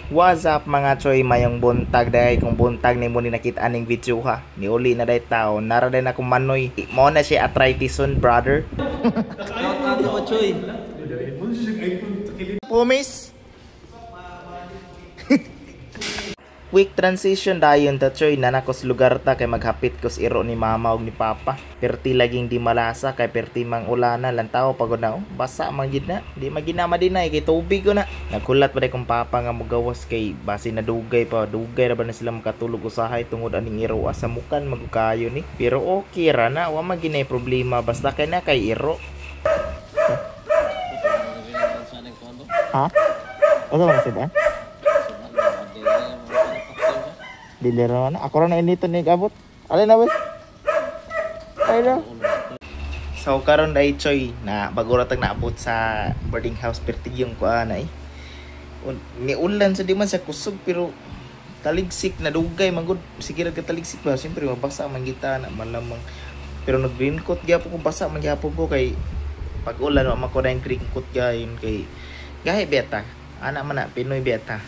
What's up mga choy, mayong buntag dahi kung buntag ni mo ni nakita aning video ha. Niuli na dahi tao, nara din ako manoy. Mo na siya arthritis brother. Ano ko, Choy? Pumis. Quick transition dayon ta choy, nanakos lugar ta kay maghapit kos iro ni mama ug ni papa. Perti laging di malasa kay perti mang ulana lang tao pagod na basa man gid na. Di maginama din na kay tubig ko na. Nagkulat pa day kong papa nga mogawas kay base na dugay ra ba na sila makatulog usahay tungod aning iro asa mukan magukayo ni. Pero okay ra na, wa man ginay problema basta kay na kay iro. Ha? Ano ba sila? Dilero na. Ako na inito ni abot. Alin na ba? Ay na. So karon dai choy na baguratag naabot sa boarding house pertigyong ko anay. Ni ulan sa di man sa kusog pero taligsik na dugay magud sige ra ka taligsik ba siyempre mabasa man kita na malamang pero nag-raincoat gyapon ko basa man gyapon ko kay pag ulan wa mako na yung raincoat gayon kay gahi beta ana man na Pinoy beta.